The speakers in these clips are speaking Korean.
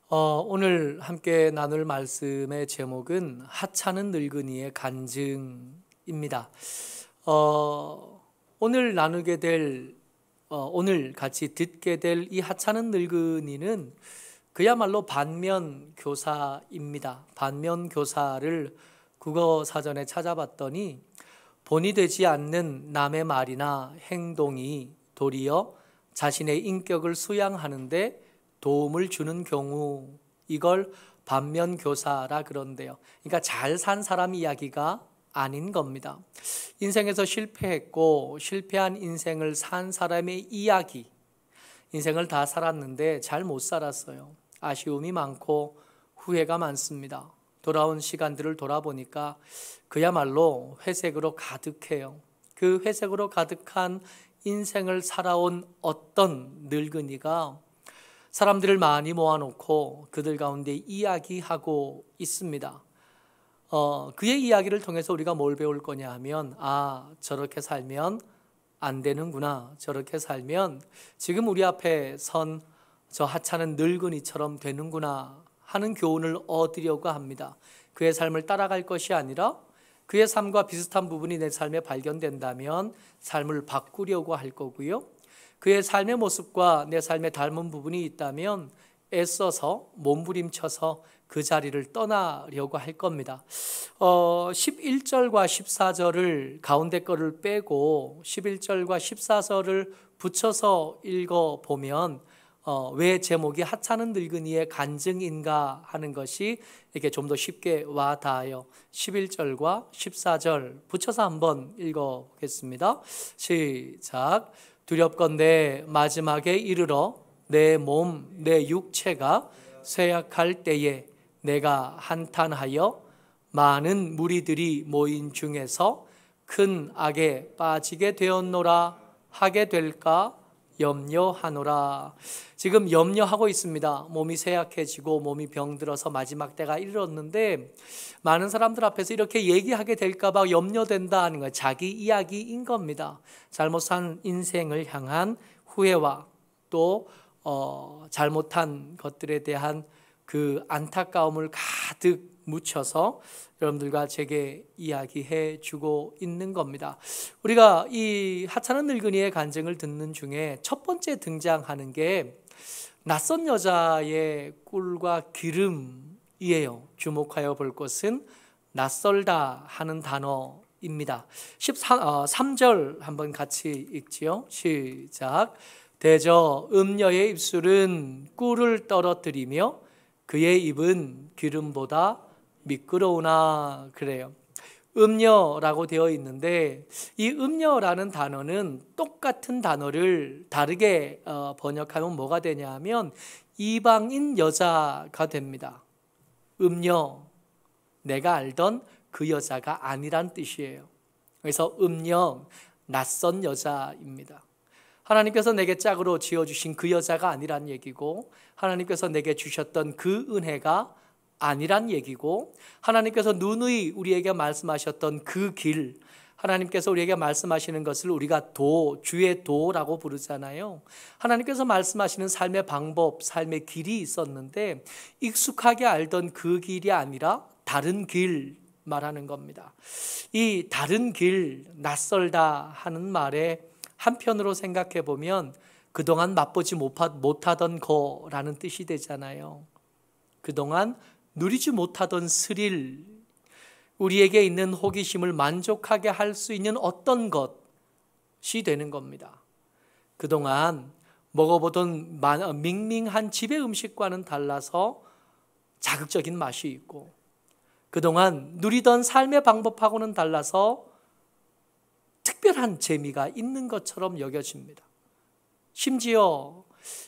오늘 함께 나눌 말씀의 제목은 하찮은 늙은이의 간증입니다. 오늘 같이 듣게 될 이 하찮은 늙은이는 그야말로 반면교사입니다. 반면교사를 국어사전에 찾아봤더니 본이 되지 않는 남의 말이나 행동이 도리어 자신의 인격을 수양하는데 도움을 주는 경우, 이걸 반면교사라 그런데요. 그러니까 잘 산 사람 이야기가 아닌 겁니다. 인생에서 실패했고 실패한 인생을 산 사람의 이야기, 인생을 다 살았는데 잘 못 살았어요. 아쉬움이 많고 후회가 많습니다. 돌아온 시간들을 돌아보니까 그야말로 회색으로 가득해요. 그 회색으로 가득한 인생을 살아온 어떤 늙은이가 사람들을 많이 모아놓고 그들 가운데 이야기하고 있습니다. 그의 이야기를 통해서 우리가 뭘 배울 거냐 하면, 저렇게 살면 안 되는구나, 저렇게 살면 지금 우리 앞에 선 저 하찮은 늙은이처럼 되는구나 하는 교훈을 얻으려고 합니다. 그의 삶을 따라갈 것이 아니라 그의 삶과 비슷한 부분이 내 삶에 발견된다면 삶을 바꾸려고 할 거고요. 그의 삶의 모습과 내 삶에 닮은 부분이 있다면 애써서 몸부림쳐서 그 자리를 떠나려고 할 겁니다. 11절과 14절을 가운데 거를 빼고 11절과 14절을 붙여서 읽어보면 왜 제목이 하찮은 늙은이의 간증인가 하는 것이 이렇게 좀 더 쉽게 와 닿아요. 11절과 14절 붙여서 한번 읽어보겠습니다. 시작. 두렵건대 마지막에 이르러 내 몸, 내 육체가 쇠약할 때에 내가 한탄하여 많은 무리들이 모인 중에서 큰 악에 빠지게 되었노라 하게 될까 염려하노라. 지금 염려하고 있습니다. 몸이 쇠약해지고 몸이 병들어서 마지막 때가 이르렀는데 많은 사람들 앞에서 이렇게 얘기하게 될까 봐 염려된다 하는 거예요. 자기 이야기인 겁니다. 잘못 산 인생을 향한 후회와 또 잘못한 것들에 대한 그 안타까움을 가득 묻혀서 여러분들과 제게 이야기해 주고 있는 겁니다. 우리가 이 하찮은 늙은이의 간증을 듣는 중에 첫 번째 등장하는 게 낯선 여자의 꿀과 기름이에요. 주목하여 볼 것은 낯설다 하는 단어입니다. 3절 한번 같이 읽지요. 시작. 대저 음녀의 입술은 꿀을 떨어뜨리며 그의 입은 기름보다 미끄러우나 그래요. 음녀라고 되어 있는데 이 음녀라는 단어는 똑같은 단어를 다르게 번역하면 뭐가 되냐 하면 이방인 여자가 됩니다. 음녀, 내가 알던 그 여자가 아니란 뜻이에요. 그래서 음녀, 낯선 여자입니다. 하나님께서 내게 짝으로 지어주신 그 여자가 아니란 얘기고, 하나님께서 내게 주셨던 그 은혜가 아니란 얘기고, 하나님께서 누누이 우리에게 말씀하셨던 그 길, 하나님께서 우리에게 말씀하시는 것을 우리가 주의 도라고 부르잖아요. 하나님께서 말씀하시는 삶의 방법, 삶의 길이 있었는데 익숙하게 알던 그 길이 아니라 다른 길 말하는 겁니다. 이 다른 길, 낯설다 하는 말에 한편으로 생각해 보면 그동안 맛보지 못하던 거라는 뜻이 되잖아요. 그동안 누리지 못하던 스릴, 우리에게 있는 호기심을 만족하게 할 수 있는 어떤 것이 되는 겁니다. 그동안 먹어보던 밍밍한 집의 음식과는 달라서 자극적인 맛이 있고, 그동안 누리던 삶의 방법하고는 달라서 특별한 재미가 있는 것처럼 여겨집니다. 심지어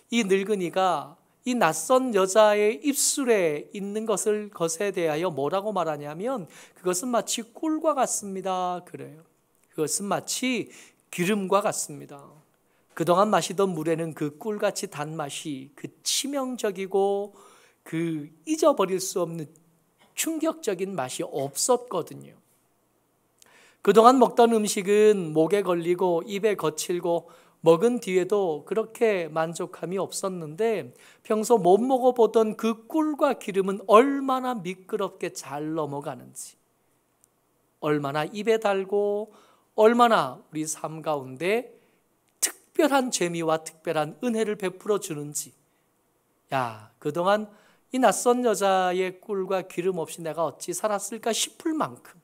이 늙은이가 이 낯선 여자의 입술에 있는 것에 대하여 뭐라고 말하냐면 그것은 마치 꿀과 같습니다. 그래요. 그것은 마치 기름과 같습니다. 그동안 마시던 물에는 그 꿀같이 단맛이 그 치명적이고 그 잊어버릴 수 없는 충격적인 맛이 없었거든요. 그동안 먹던 음식은 목에 걸리고 입에 거칠고 먹은 뒤에도 그렇게 만족함이 없었는데 평소 못 먹어보던 그 꿀과 기름은 얼마나 미끄럽게 잘 넘어가는지, 얼마나 입에 달고 얼마나 우리 삶 가운데 특별한 재미와 특별한 은혜를 베풀어 주는지, 야, 그동안 이 낯선 여자의 꿀과 기름 없이 내가 어찌 살았을까 싶을 만큼.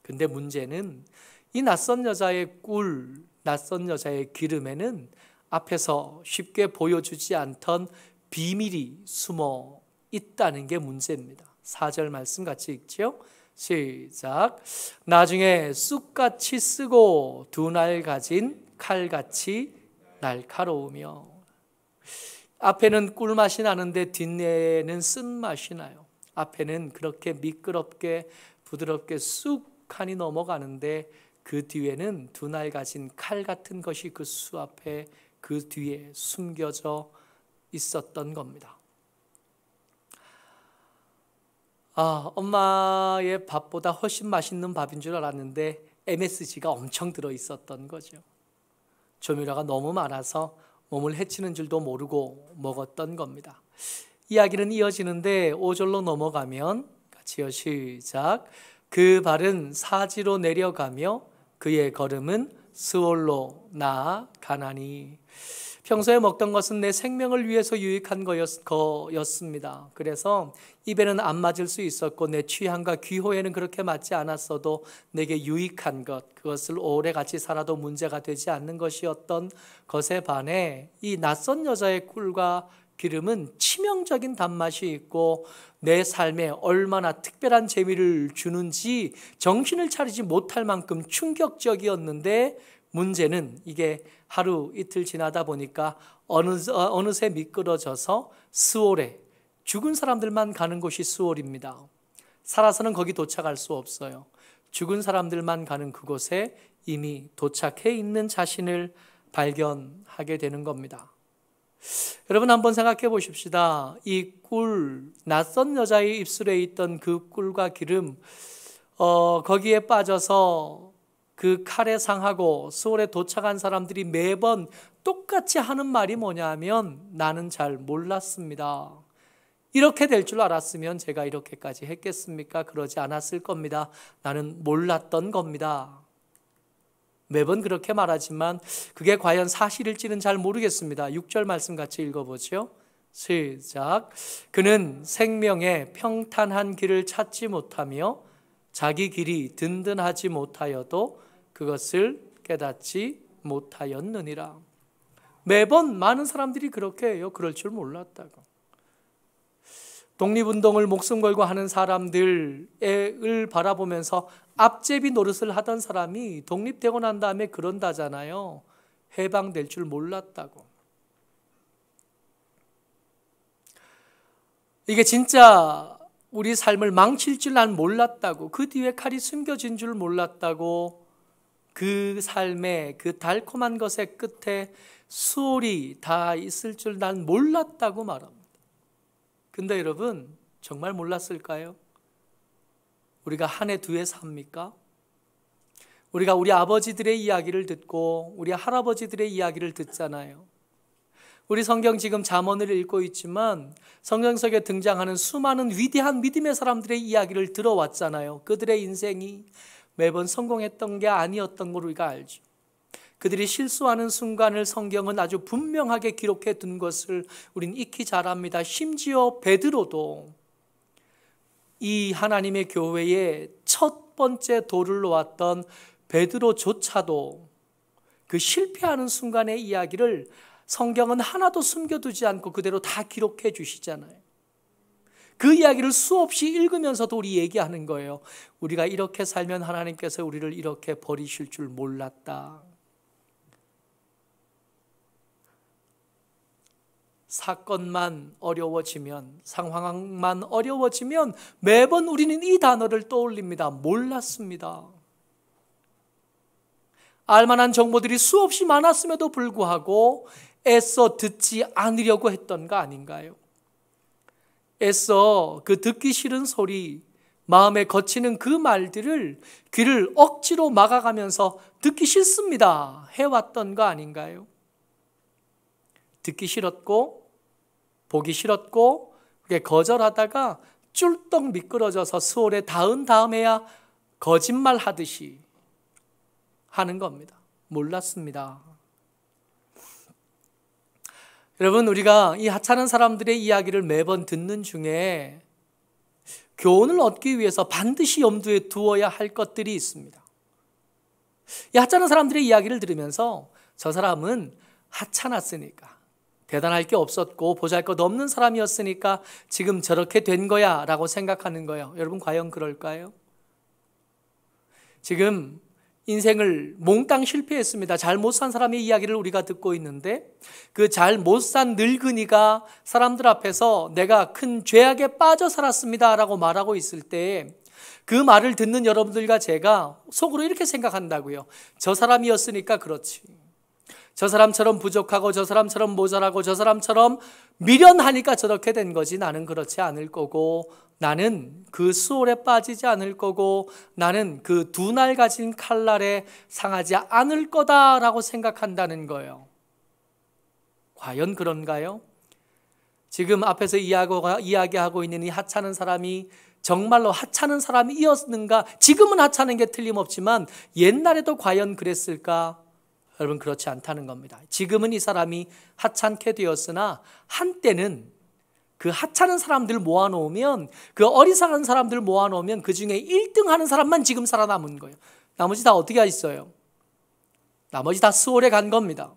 근데 문제는 이 낯선 여자의 꿀, 낯선 여자의 기름에는 앞에서 쉽게 보여주지 않던 비밀이 숨어 있다는 게 문제입니다. 4절 말씀 같이 읽죠? 시작. 나중에 쑥같이 쓰고 두 날 가진 칼같이 날카로우며. 앞에는 꿀맛이 나는데 뒷내에는 쓴맛이 나요. 앞에는 그렇게 미끄럽게 부드럽게 쑥하니 넘어가는데 그 뒤에는 두 날 가진 칼 같은 것이 그 수 앞에 그 뒤에 숨겨져 있었던 겁니다. 엄마의 밥보다 훨씬 맛있는 밥인 줄 알았는데 MSG가 엄청 들어있었던 거죠. 조미료가 너무 많아서 몸을 해치는 줄도 모르고 먹었던 겁니다. 이야기는 이어지는데 5절로 넘어가면 같이요. 시작. 그 발은 사지로 내려가며 그의 걸음은 스올로 나아가나니. 평소에 먹던 것은 내 생명을 위해서 유익한 거였습니다. 그래서 입에는 안 맞을 수 있었고 내 취향과 귀호에는 그렇게 맞지 않았어도 내게 유익한 것, 그것을 오래 같이 살아도 문제가 되지 않는 것이었던 것에 반해 이 낯선 여자의 꿀과 기름은 치명적인 단맛이 있고 내 삶에 얼마나 특별한 재미를 주는지 정신을 차리지 못할 만큼 충격적이었는데, 문제는 이게 하루 이틀 지나다 보니까 어느새 미끄러져서 스올에, 죽은 사람들만 가는 곳이 스올입니다. 살아서는 거기 도착할 수 없어요. 죽은 사람들만 가는 그곳에 이미 도착해 있는 자신을 발견하게 되는 겁니다. 여러분 한번 생각해 보십시다. 이 꿀, 낯선 여자의 입술에 있던 그 꿀과 기름, 거기에 빠져서 그 칼에 상하고 스올에 도착한 사람들이 매번 똑같이 하는 말이 뭐냐면, 나는 잘 몰랐습니다. 이렇게 될 줄 알았으면 제가 이렇게까지 했겠습니까? 그러지 않았을 겁니다. 나는 몰랐던 겁니다. 매번 그렇게 말하지만 그게 과연 사실일지는 잘 모르겠습니다. 6절 말씀 같이 읽어보죠. 시작. 그는 생명의 평탄한 길을 찾지 못하며 자기 길이 든든하지 못하여도 그것을 깨닫지 못하였느니라. 매번 많은 사람들이 그렇게 해요. 그럴 줄 몰랐다고. 독립운동을 목숨 걸고 하는 사람들을 바라보면서 앞제비 노릇을 하던 사람이 독립되고 난 다음에 그런다잖아요. 해방될 줄 몰랐다고. 이게 진짜 우리 삶을 망칠 줄 난 몰랐다고. 그 뒤에 칼이 숨겨진 줄 몰랐다고. 그 삶의 그 달콤한 것의 끝에 수월이 다 있을 줄 난 몰랐다고 말합니다. 근데 여러분, 정말 몰랐을까요? 우리가 한 해 두 해 삽니까? 우리가 우리 아버지들의 이야기를 듣고 우리 할아버지들의 이야기를 듣잖아요. 우리 성경 지금 잠언을 읽고 있지만 성경 속에 등장하는 수많은 위대한 믿음의 사람들의 이야기를 들어왔잖아요. 그들의 인생이 매번 성공했던 게 아니었던 걸 우리가 알죠. 그들이 실수하는 순간을 성경은 아주 분명하게 기록해 둔 것을 우린 익히 잘 압니다. 심지어 베드로도 이 하나님의 교회의 첫 번째 돌을 놓았던 베드로조차도 그 실패하는 순간의 이야기를 성경은 하나도 숨겨두지 않고 그대로 다 기록해 주시잖아요. 그 이야기를 수없이 읽으면서도 우리 얘기하는 거예요. 우리가 이렇게 살면 하나님께서 우리를 이렇게 버리실 줄 몰랐다. 사건만 어려워지면, 상황만 어려워지면 매번 우리는 이 단어를 떠올립니다. 몰랐습니다. 알만한 정보들이 수없이 많았음에도 불구하고 애써 듣지 않으려고 했던 거 아닌가요? 애써 그 듣기 싫은 소리, 마음에 거치는 그 말들을 귀를 억지로 막아가면서 듣기 싫습니다 해왔던 거 아닌가요? 듣기 싫었고 보기 싫었고 그게 거절하다가 쫄떡 미끄러져서 수월에 닿은 다음에야 거짓말하듯이 하는 겁니다. 몰랐습니다. 여러분, 우리가 이 하찮은 사람들의 이야기를 매번 듣는 중에 교훈을 얻기 위해서 반드시 염두에 두어야 할 것들이 있습니다. 이 하찮은 사람들의 이야기를 들으면서 저 사람은 하찮았으니까, 대단할 게 없었고 보잘것 없는 사람이었으니까 지금 저렇게 된 거야 라고 생각하는 거예요. 여러분, 과연 그럴까요? 지금 인생을 몽땅 실패했습니다. 잘 못 산 사람의 이야기를 우리가 듣고 있는데, 그 잘 못 산 늙은이가 사람들 앞에서 내가 큰 죄악에 빠져 살았습니다 라고 말하고 있을 때 그 말을 듣는 여러분들과 제가 속으로 이렇게 생각한다고요. 저 사람이었으니까 그렇지. 저 사람처럼 부족하고 저 사람처럼 모자라고 저 사람처럼 미련하니까 저렇게 된 거지. 나는 그렇지 않을 거고, 나는 그 수월에 빠지지 않을 거고, 나는 그 두 날 가진 칼날에 상하지 않을 거다라고 생각한다는 거예요. 과연 그런가요? 지금 앞에서 이야기하고 있는 이 하찮은 사람이 정말로 하찮은 사람이었는가? 지금은 하찮은 게 틀림없지만 옛날에도 과연 그랬을까? 여러분, 그렇지 않다는 겁니다. 지금은 이 사람이 하찮게 되었으나 한때는 그 하찮은 사람들 모아놓으면, 그 어리석은 사람들 모아놓으면 그 중에 1등 하는 사람만 지금 살아남은 거예요. 나머지 다 어떻게 있어요? 나머지 다 수월에 간 겁니다.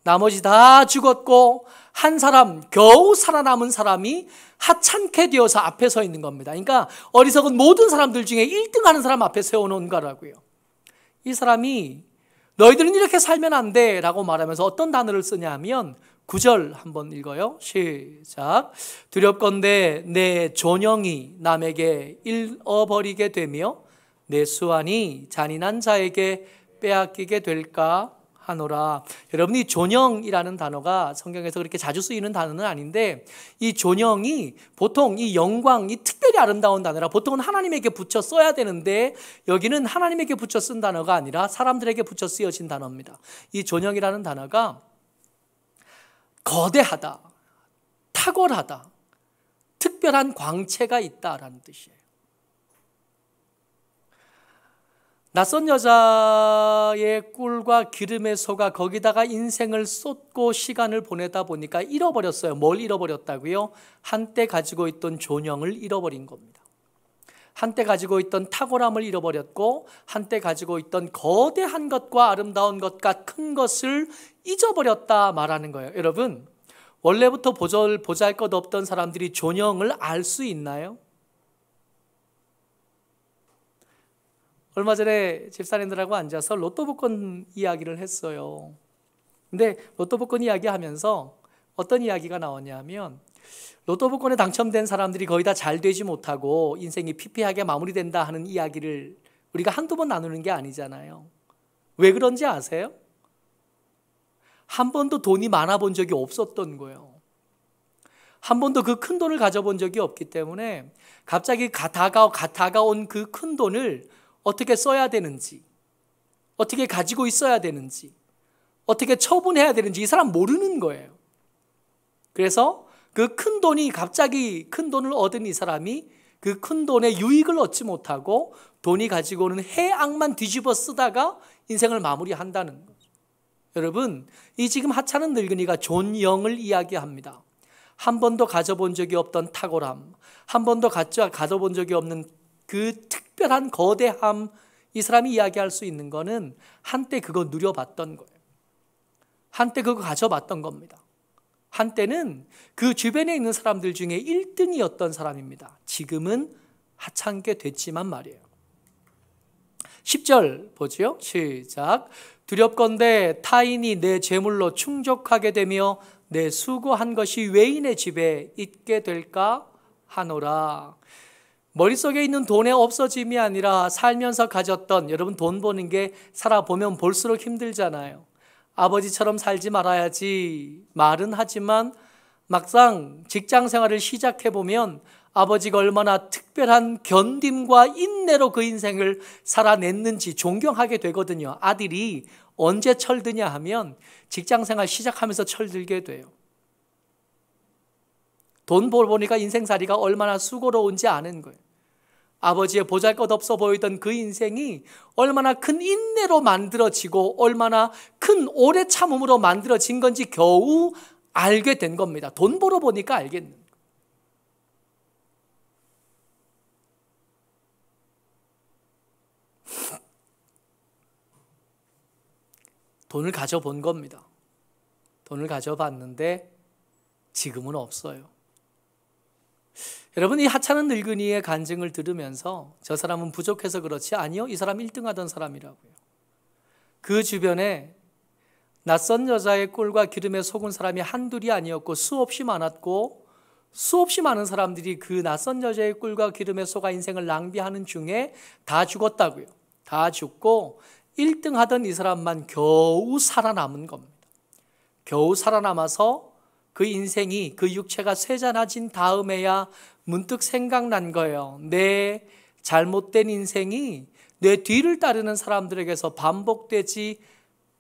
나머지 다 죽었고 한 사람, 겨우 살아남은 사람이 하찮게 되어서 앞에 서 있는 겁니다. 그러니까 어리석은 모든 사람들 중에 1등 하는 사람 앞에 세워놓은 거라고요. 이 사람이 너희들은 이렇게 살면 안 돼 라고 말하면서 어떤 단어를 쓰냐 하면 9절 한번 읽어요. 시작. 두렵건대 내 존영이 남에게 잃어버리게 되며 내 수완이 잔인한 자에게 빼앗기게 될까 하노라. 여러분이 존영이라는 단어가 성경에서 그렇게 자주 쓰이는 단어는 아닌데, 이 존영이 보통 이 영광, 이 특별히 아름다운 단어라 보통은 하나님에게 붙여 써야 되는데, 여기는 하나님에게 붙여 쓴 단어가 아니라 사람들에게 붙여 쓰여진 단어입니다. 이 존영이라는 단어가 거대하다, 탁월하다, 특별한 광채가 있다라는 뜻이에요. 낯선 여자의 꿀과 기름에 속아 거기다가 인생을 쏟고 시간을 보내다 보니까 잃어버렸어요. 뭘 잃어버렸다고요? 한때 가지고 있던 존영을 잃어버린 겁니다. 한때 가지고 있던 탁월함을 잃어버렸고, 한때 가지고 있던 거대한 것과 아름다운 것과 큰 것을 잊어버렸다 말하는 거예요. 여러분, 원래부터 보잘것 없던 사람들이 존영을 알 수 있나요? 얼마 전에 집사님들하고 앉아서 로또 복권 이야기를 했어요. 근데 로또 복권 이야기하면서 어떤 이야기가 나오냐면, 로또 복권에 당첨된 사람들이 거의 다 잘 되지 못하고 인생이 피폐하게 마무리된다 하는 이야기를 우리가 한두 번 나누는 게 아니잖아요. 왜 그런지 아세요? 한 번도 돈이 많아 본 적이 없었던 거예요. 한 번도 그 큰 돈을 가져본 적이 없기 때문에 갑자기 다가온 그 큰 돈을 어떻게 써야 되는지, 어떻게 가지고 있어야 되는지, 어떻게 처분해야 되는지 이 사람 모르는 거예요. 그래서 그 큰 돈이, 갑자기 큰 돈을 얻은 이 사람이 그 큰 돈의 유익을 얻지 못하고 돈이 가지고 오는 해악만 뒤집어 쓰다가 인생을 마무리한다는 거죠. 여러분, 이 지금 하찮은 늙은이가 존영을 이야기합니다. 한 번도 가져본 적이 없던 탁월함, 한 번도 가져본 적이 없는 그 특별한 거대함, 이 사람이 이야기할 수 있는 거는 한때 그거 누려봤던 거예요. 한때 그거 가져봤던 겁니다. 한때는 그 주변에 있는 사람들 중에 1등이었던 사람입니다. 지금은 하찮게 됐지만 말이에요. 10절 보지요. 시작. 두렵건대 타인이 내 재물로 충족하게 되며 내 수고한 것이 외인의 집에 있게 될까 하노라. 머릿속에 있는 돈의 없어짐이 아니라 살면서 가졌던, 여러분 돈 버는 게 살아보면 볼수록 힘들잖아요. 아버지처럼 살지 말아야지 말은 하지만 막상 직장 생활을 시작해보면 아버지가 얼마나 특별한 견딤과 인내로 그 인생을 살아냈는지 존경하게 되거든요. 아들이 언제 철드냐 하면 직장생활 시작하면서 철들게 돼요. 돈 벌보니까 인생살이가 얼마나 수고로운지 아는 거예요. 아버지의 보잘것없어 보이던 그 인생이 얼마나 큰 인내로 만들어지고 얼마나 큰 오래 참음으로 만들어진 건지 겨우 알게 된 겁니다. 돈 벌어보니까 알겠는 거예요. 돈을 가져본 겁니다. 돈을 가져봤는데 지금은 없어요. 여러분, 이 하찮은 늙은이의 간증을 들으면서 저 사람은 부족해서 그렇지, 아니요, 이 사람 1등 하던 사람이라고요. 그 주변에 낯선 여자의 꿀과 기름에 속은 사람이 한둘이 아니었고 수없이 많았고, 수없이 많은 사람들이 그 낯선 여자의 꿀과 기름에 속아 인생을 낭비하는 중에 다 죽었다고요. 다 죽고 1등 하던 이 사람만 겨우 살아남은 겁니다. 겨우 살아남아서 그 인생이, 그 육체가 쇠잔해진 다음에야 문득 생각난 거예요. 내 잘못된 인생이 내 뒤를 따르는 사람들에게서 반복되지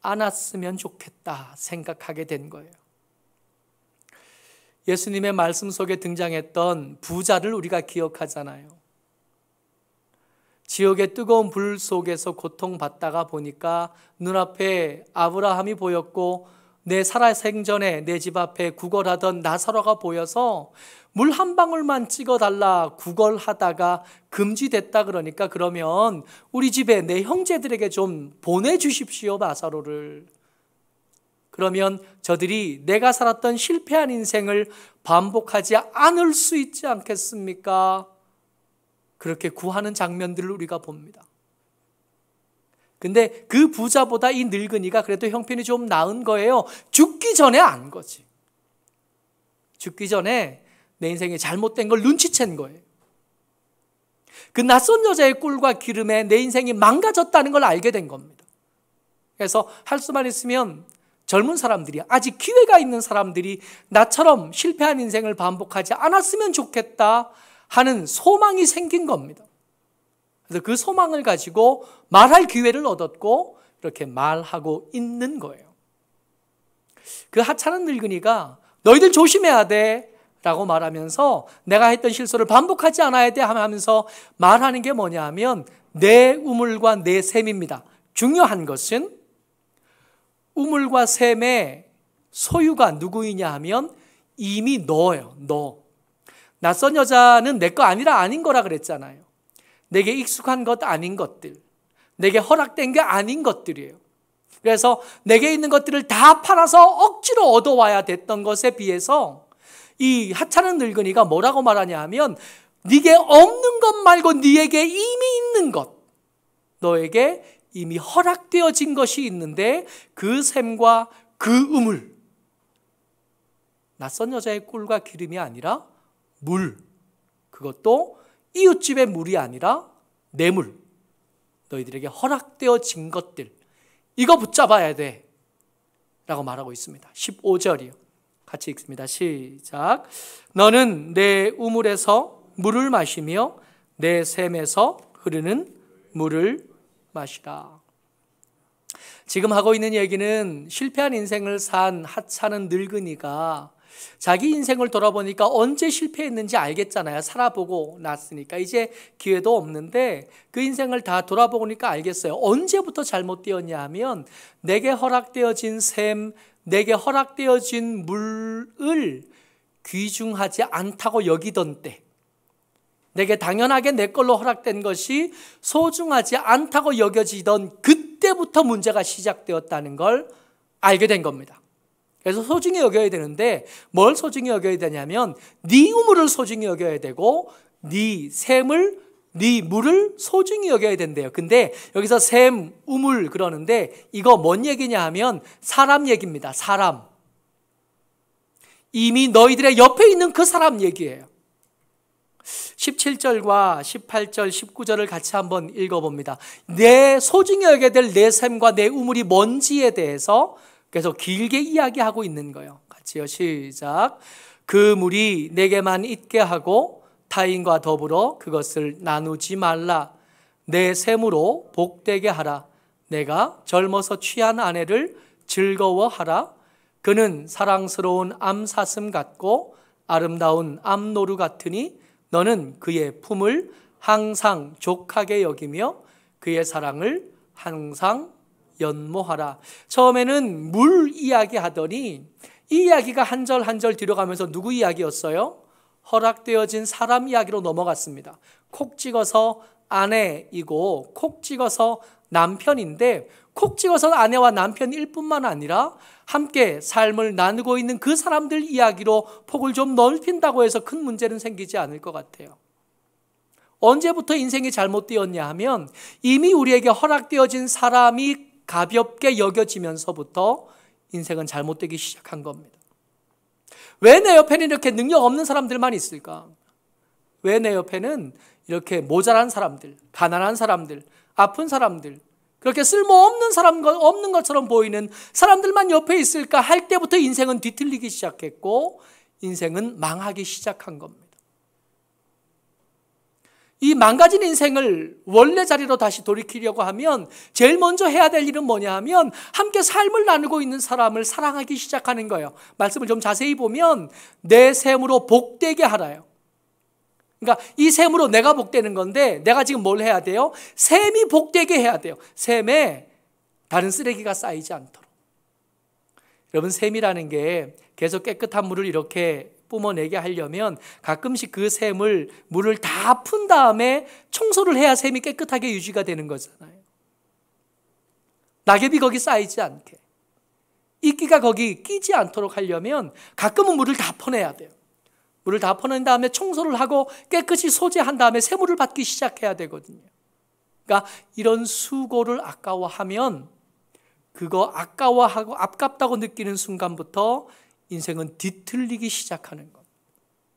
않았으면 좋겠다 생각하게 된 거예요. 예수님의 말씀 속에 등장했던 부자를 우리가 기억하잖아요. 지옥의 뜨거운 불 속에서 고통받다가 보니까 눈앞에 아브라함이 보였고 내 살아생전에 내 집 앞에 구걸하던 나사로가 보여서 물 한 방울만 찍어달라 구걸하다가 금지됐다. 그러니까 그러면 우리 집에 내 형제들에게 좀 보내주십시오, 나사로를. 그러면 저들이 내가 살았던 실패한 인생을 반복하지 않을 수 있지 않겠습니까? 그렇게 구하는 장면들을 우리가 봅니다. 근데 그 부자보다 이 늙은이가 그래도 형편이 좀 나은 거예요. 죽기 전에 안 거지. 죽기 전에 내 인생이 잘못된 걸 눈치챈 거예요. 그 낯선 여자의 꿀과 기름에 내 인생이 망가졌다는 걸 알게 된 겁니다. 그래서 할 수만 있으면 젊은 사람들이, 아직 기회가 있는 사람들이 나처럼 실패한 인생을 반복하지 않았으면 좋겠다 하는 소망이 생긴 겁니다. 그래서 그 소망을 가지고 말할 기회를 얻었고 이렇게 말하고 있는 거예요. 그 하찮은 늙은이가 너희들 조심해야 돼 라고 말하면서 내가 했던 실수를 반복하지 않아야 돼 하면서 말하는 게 뭐냐 하면 내 우물과 내 샘입니다. 중요한 것은 우물과 샘의 소유가 누구이냐 하면 이미 너예요. 너. 낯선 여자는 내 거 아니라 아닌 거라 그랬잖아요. 내게 익숙한 것 아닌 것들, 내게 허락된 게 아닌 것들이에요. 그래서 내게 있는 것들을 다 팔아서 억지로 얻어와야 됐던 것에 비해서 이 하찮은 늙은이가 뭐라고 말하냐 하면 네게 없는 것 말고 네에게 이미 있는 것, 너에게 이미 허락되어진 것이 있는데 그 샘과 그 우물, 낯선 여자의 꿀과 기름이 아니라 물, 그것도 이웃집의 물이 아니라 내 물, 너희들에게 허락되어진 것들, 이거 붙잡아야 돼 라고 말하고 있습니다. 15절이요. 같이 읽습니다. 시작. 너는 내 우물에서 물을 마시며 내 샘에서 흐르는 물을 마시라. 지금 하고 있는 얘기는 실패한 인생을 산 하찮은 늙은이가 자기 인생을 돌아보니까 언제 실패했는지 알겠잖아요. 살아보고 났으니까 이제 기회도 없는데 그 인생을 다 돌아보니까 알겠어요. 언제부터 잘못되었냐 하면 내게 허락되어진 샘, 내게 허락되어진 물을 귀중하지 않다고 여기던 때, 내게 당연하게 내 걸로 허락된 것이 소중하지 않다고 여겨지던 그때부터 문제가 시작되었다는 걸 알게 된 겁니다. 그래서 소중히 여겨야 되는데 뭘 소중히 여겨야 되냐면 네 우물을 소중히 여겨야 되고 네 샘을, 네 물을 소중히 여겨야 된대요. 근데 여기서 샘, 우물 그러는데 이거 뭔 얘기냐 하면 사람 얘기입니다. 사람. 이미 너희들의 옆에 있는 그 사람 얘기예요. 17절과 18절, 19절을 같이 한번 읽어봅니다. 내 소중히 여겨야 될 내 샘과 내 우물이 뭔지에 대해서 계속 길게 이야기하고 있는 거예요. 같이요. 시작. 그 물이 내게만 있게 하고 타인과 더불어 그것을 나누지 말라. 내 셈으로 복되게 하라. 내가 젊어서 취한 아내를 즐거워하라. 그는 사랑스러운 암사슴 같고 아름다운 암노루 같으니 너는 그의 품을 항상 족하게 여기며 그의 사랑을 항상 연모하라. 처음에는 물 이야기 하더니 이 이야기가 한 절 한 절 뒤로 가면서 누구 이야기였어요? 허락되어진 사람 이야기로 넘어갔습니다. 콕 찍어서 아내이고 콕 찍어서 남편인데, 콕 찍어서 아내와 남편일 뿐만 아니라 함께 삶을 나누고 있는 그 사람들 이야기로 폭을 좀 넓힌다고 해서 큰 문제는 생기지 않을 것 같아요. 언제부터 인생이 잘못되었냐 하면 이미 우리에게 허락되어진 사람이 가볍게 여겨지면서부터 인생은 잘못되기 시작한 겁니다. 왜 내 옆에는 이렇게 능력 없는 사람들만 있을까? 왜 내 옆에는 이렇게 모자란 사람들, 가난한 사람들, 아픈 사람들, 그렇게 쓸모없는 사람, 없는 것처럼 보이는 사람들만 옆에 있을까 할 때부터 인생은 뒤틀리기 시작했고 인생은 망하기 시작한 겁니다. 이 망가진 인생을 원래 자리로 다시 돌이키려고 하면 제일 먼저 해야 될 일은 뭐냐 하면 함께 삶을 나누고 있는 사람을 사랑하기 시작하는 거예요. 말씀을 좀 자세히 보면 내 셈으로 복되게 하라요. 그러니까 이 셈으로 내가 복되는 건데 내가 지금 뭘 해야 돼요? 셈이 복되게 해야 돼요. 셈에 다른 쓰레기가 쌓이지 않도록. 여러분, 셈이라는 게 계속 깨끗한 물을 이렇게 뿜어내게 하려면 가끔씩 그 셈을 물을 다 푼 다음에 청소를 해야 셈이 깨끗하게 유지가 되는 거잖아요. 낙엽이 거기 쌓이지 않게, 이끼가 거기 끼지 않도록 하려면 가끔은 물을 다 퍼내야 돼요. 물을 다 퍼낸 다음에 청소를 하고 깨끗이 소재한 다음에 새물을 받기 시작해야 되거든요. 그러니까 이런 수고를 아까워하면 그거 아까워하고 아깝다고 느끼는 순간부터 인생은 뒤틀리기 시작하는 것.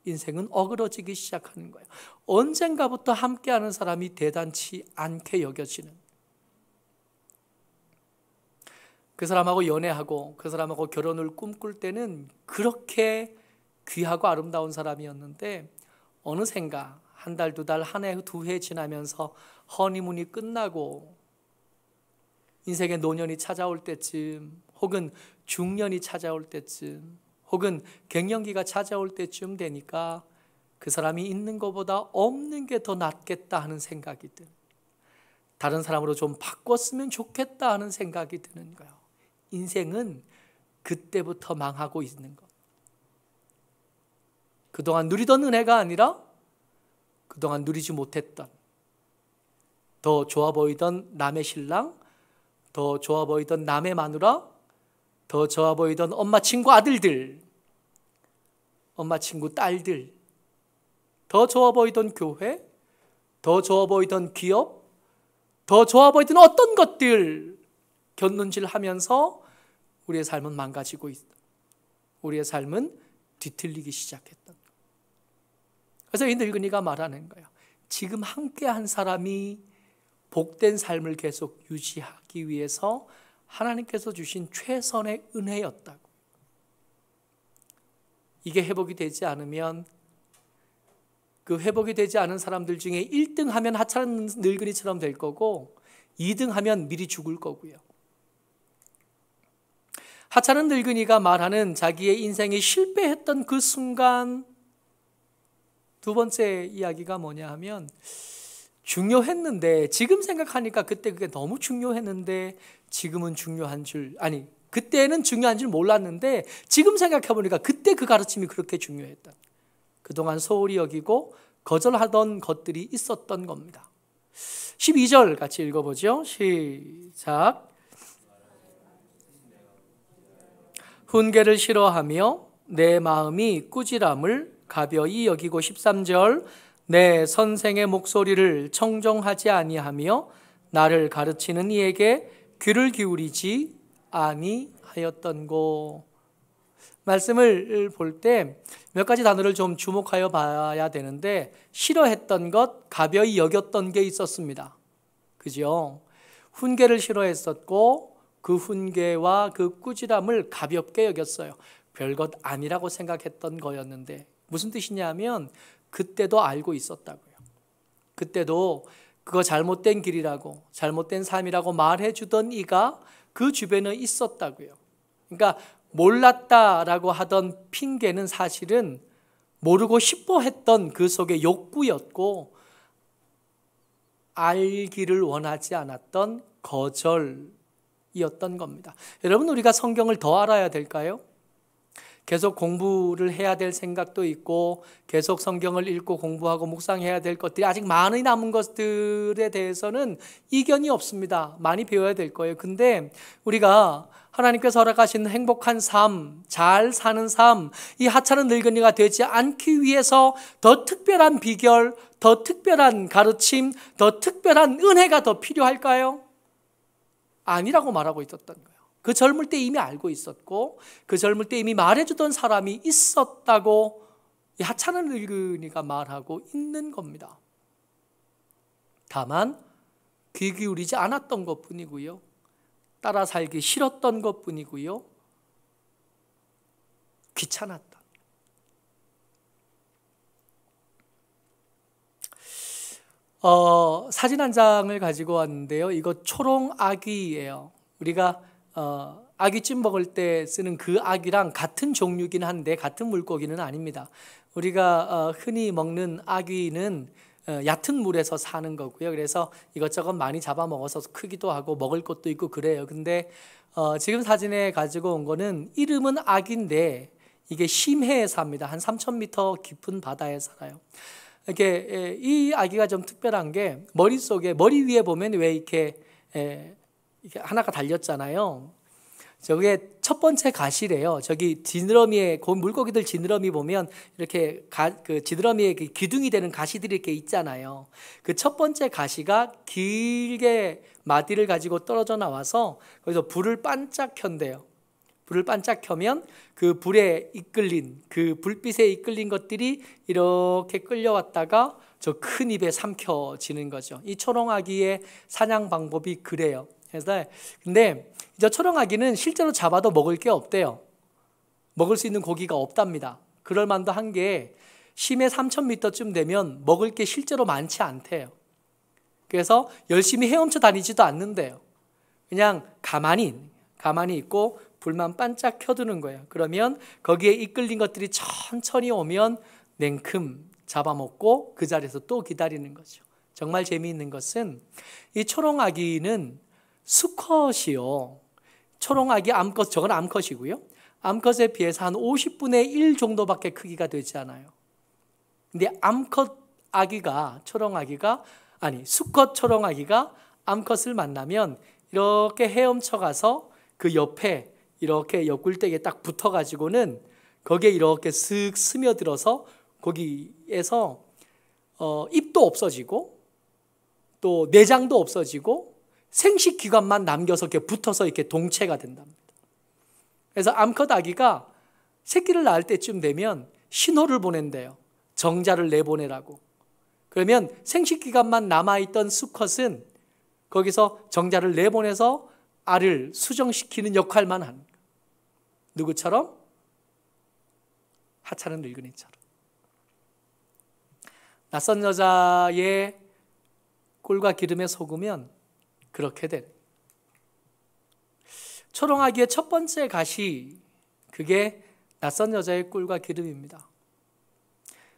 인생은 어그러지기 시작하는 거예요. 언젠가부터 함께하는 사람이 대단치 않게 여겨지는, 그 사람하고 연애하고 그 사람하고 결혼을 꿈꿀 때는 그렇게 귀하고 아름다운 사람이었는데 어느샌가 한 달, 두 달, 한 해, 두 해 지나면서 허니문이 끝나고 인생의 노년이 찾아올 때쯤, 혹은 중년이 찾아올 때쯤, 혹은 갱년기가 찾아올 때쯤 되니까 그 사람이 있는 것보다 없는 게 더 낫겠다 하는 생각이 든, 다른 사람으로 좀 바꿨으면 좋겠다 하는 생각이 드는 거예요. 인생은 그때부터 망하고 있는 것. 그동안 누리던 은혜가 아니라 그동안 누리지 못했던, 더 좋아 보이던 남의 신랑, 더 좋아 보이던 남의 마누라, 더 좋아 보이던 엄마 친구 아들들, 엄마 친구 딸들, 더 좋아 보이던 교회, 더 좋아 보이던 기업, 더 좋아 보이던 어떤 것들 곁눈질하면서 우리의 삶은 망가지고 있다. 우리의 삶은 뒤틀리기 시작했다. 그래서 이 늙은이가 말하는 거예요. 지금 함께한 사람이 복된 삶을 계속 유지하기 위해서 하나님께서 주신 최선의 은혜였다고. 이게 회복이 되지 않으면, 그 회복이 되지 않은 사람들 중에 1등 하면 하찮은 늙은이처럼 될 거고 2등 하면 미리 죽을 거고요. 하찮은 늙은이가 말하는 자기의 인생이 실패했던 그 순간, 두 번째 이야기가 뭐냐 하면, 중요했는데 지금 생각하니까 그때 그게 너무 중요했는데 지금은 중요한 줄, 아니 그때는 중요한 줄 몰랐는데 지금 생각해보니까 그때 그 가르침이 그렇게 중요했다. 그동안 소홀히 여기고 거절하던 것들이 있었던 겁니다. 12절 같이 읽어보죠. 시작. 훈계를 싫어하며 내 마음이 꾸지람을 가벼이 여기고, 13절, 내 선생의 목소리를 청정하지 아니하며 나를 가르치는 이에게 귀를 기울이지 아니하였던고. 말씀을 볼 때 몇 가지 단어를 좀 주목하여 봐야 되는데, 싫어했던 것, 가벼이 여겼던 게 있었습니다. 그죠? 훈계를 싫어했었고 그 훈계와 그 꾸지람을 가볍게 여겼어요. 별것 아니라고 생각했던 거였는데 무슨 뜻이냐면 그때도 알고 있었다고요. 그때도 그거 잘못된 길이라고 잘못된 삶이라고 말해주던 이가 그 주변에 있었다고요. 그러니까 몰랐다라고 하던 핑계는 사실은 모르고 싶어 했던 그 속의 욕구였고 알기를 원하지 않았던 거절이었던 겁니다. 여러분, 우리가 성경을 더 알아야 될까요? 계속 공부를 해야 될 생각도 있고 계속 성경을 읽고 공부하고 묵상해야 될 것들이 아직 많이 남은 것들에 대해서는 이견이 없습니다. 많이 배워야 될 거예요. 근데 우리가 하나님께서 허락하신 행복한 삶, 잘 사는 삶, 이 하찮은 늙은이가 되지 않기 위해서 더 특별한 비결, 더 특별한 가르침, 더 특별한 은혜가 더 필요할까요? 아니라고 말하고 있었던 거예요. 그 젊을 때 이미 알고 있었고 그 젊을 때 이미 말해주던 사람이 있었다고 이 하찮은 늙은이가 말하고 있는 겁니다. 다만 귀 기울이지 않았던 것뿐이고요. 따라 살기 싫었던 것뿐이고요. 귀찮았다. 사진 한 장을 가지고 왔는데요. 이거 초롱 아귀예요. 우리가 아귀찜 먹을 때 쓰는 그 아귀랑 같은 종류긴 한데 같은 물고기는 아닙니다. 우리가 흔히 먹는 아귀는 얕은 물에서 사는 거고요. 그래서 이것저것 많이 잡아 먹어서 크기도 하고 먹을 것도 있고 그래요. 근데 지금 사진에 가지고 온 거는 이름은 아귀인데 이게 심해에 삽니다. 한 3,000m 깊은 바다에 살아요. 이렇게 이 아귀가 좀 특별한 게 머리 위에 보면 왜 이렇게 하나가 달렸잖아요. 저게 첫 번째 가시래요. 저기 지느러미에 물고기들 지느러미 보면 이렇게 그 지느러미에 기둥이 되는 가시들이 이렇게 있잖아요. 그 첫 번째 가시가 길게 마디를 가지고 떨어져 나와서 거기서 불을 반짝 켠대요. 불을 반짝 켜면 그 불에 이끌린 그 불빛에 이끌린 것들이 이렇게 끌려왔다가 저 큰 입에 삼켜지는 거죠. 이 초롱아귀의 사냥 방법이 그래요. 그래서 근데 저 초롱아귀는 실제로 잡아도 먹을 게 없대요. 먹을 수 있는 고기가 없답니다. 그럴 만도 한 게 심해 3,000m쯤 되면 먹을 게 실제로 많지 않대요. 그래서 열심히 헤엄쳐 다니지도 않는데요. 그냥 가만히 있고 불만 반짝 켜두는 거예요. 그러면 거기에 이끌린 것들이 천천히 오면 냉큼 잡아먹고 그 자리에서 또 기다리는 거죠. 정말 재미있는 것은 이 초롱아귀는 수컷이요. 초롱아귀 암컷, 저건 암컷이고요. 암컷에 비해서 한 50분의 1 정도밖에 크기가 되지 않아요. 근데 수컷 초롱아귀가 암컷을 만나면 이렇게 헤엄쳐 가서 그 옆에 이렇게 옆굴대기에 딱 붙어가지고는 거기에 이렇게 슥 스며들어서 거기에서 입도 없어지고 또 내장도 없어지고 생식기관만 남겨서 이렇게 붙어서 이렇게 동체가 된답니다. 그래서 암컷 아기가 새끼를 낳을 때쯤 되면 신호를 보낸대요. 정자를 내보내라고. 그러면 생식기관만 남아있던 수컷은 거기서 정자를 내보내서 알을 수정시키는 역할만 합니다. 누구처럼? 하찮은 늙은이처럼. 낯선 여자의 꿀과 기름에 속으면 그렇게 돼. 초롱아귀의 첫 번째 가시, 그게 낯선 여자의 꿀과 기름입니다.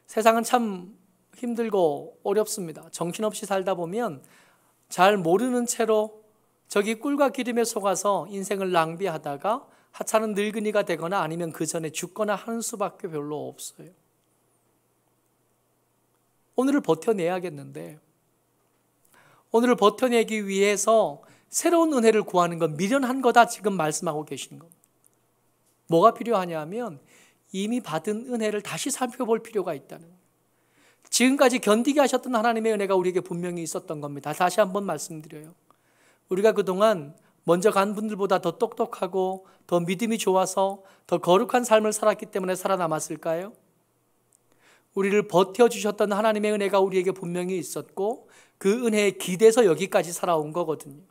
세상은 참 힘들고 어렵습니다. 정신없이 살다 보면 잘 모르는 채로 저기 꿀과 기름에 속아서 인생을 낭비하다가 하찮은 늙은이가 되거나 아니면 그 전에 죽거나 하는 수밖에 별로 없어요. 오늘을 버텨내야겠는데 오늘을 버텨내기 위해서 새로운 은혜를 구하는 건 미련한 거다 지금 말씀하고 계시는 겁니다. 뭐가 필요하냐면 이미 받은 은혜를 다시 살펴볼 필요가 있다는 거예요. 지금까지 견디게 하셨던 하나님의 은혜가 우리에게 분명히 있었던 겁니다. 다시 한번 말씀드려요. 우리가 그동안 먼저 간 분들보다 더 똑똑하고 더 믿음이 좋아서 더 거룩한 삶을 살았기 때문에 살아남았을까요? 우리를 버텨주셨던 하나님의 은혜가 우리에게 분명히 있었고 그 은혜에 기대서 여기까지 살아온 거거든요.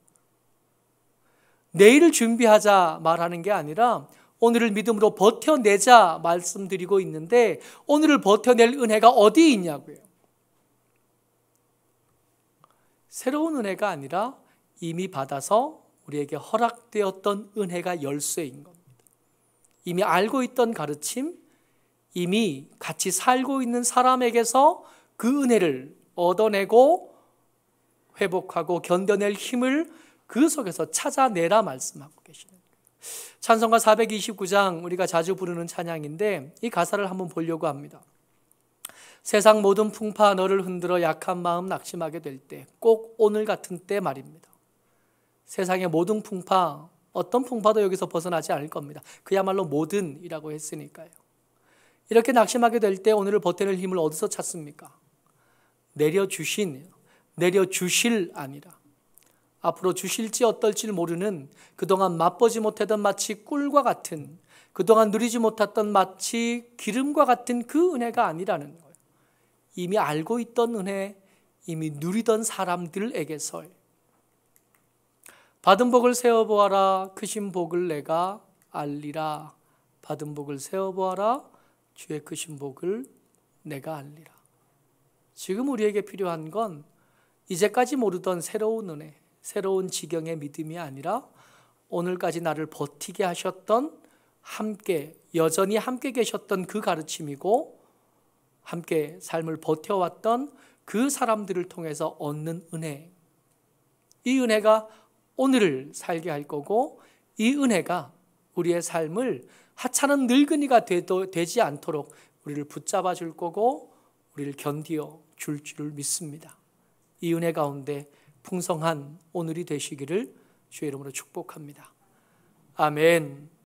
내일을 준비하자 말하는 게 아니라 오늘을 믿음으로 버텨내자 말씀드리고 있는데 오늘을 버텨낼 은혜가 어디 있냐고요. 새로운 은혜가 아니라 이미 받아서 우리에게 허락되었던 은혜가 열쇠인 겁니다. 이미 알고 있던 가르침, 이미 같이 살고 있는 사람에게서 그 은혜를 얻어내고 회복하고 견뎌낼 힘을 그 속에서 찾아내라 말씀하고 계시는 거예요. 찬송가 429장 우리가 자주 부르는 찬양인데 이 가사를 한번 보려고 합니다. 세상 모든 풍파 너를 흔들어 약한 마음 낙심하게 될 때, 꼭 오늘 같은 때 말입니다. 세상의 모든 풍파, 어떤 풍파도 여기서 벗어나지 않을 겁니다. 그야말로 모든이라고 했으니까요. 이렇게 낙심하게 될 때 오늘을 버텨낼 힘을 어디서 찾습니까? 내려주실 아니라 앞으로 주실지 어떨지 모르는 그동안 맛보지 못하던 마치 꿀과 같은, 그동안 누리지 못했던 마치 기름과 같은 그 은혜가 아니라는 거예요. 이미 알고 있던 은혜, 이미 누리던 사람들에게서 받은 복을 세어보아라, 크신 복을 내가 알리라. 받은 복을 세어보아라, 주의 크신 복을 내가 알리라. 지금 우리에게 필요한 건 이제까지 모르던 새로운 은혜, 새로운 지경의 믿음이 아니라 오늘까지 나를 버티게 하셨던, 함께 여전히 함께 계셨던 그 가르침이고 함께 삶을 버텨왔던 그 사람들을 통해서 얻는 은혜. 이 은혜가 오늘을 살게 할 거고 이 은혜가 우리의 삶을 하찮은 늙은이가 되지 않도록 우리를 붙잡아 줄 거고 우리를 견디어 줄 줄을 믿습니다. 이 은혜 가운데 풍성한 오늘이 되시기를 주의 이름으로 축복합니다. 아멘.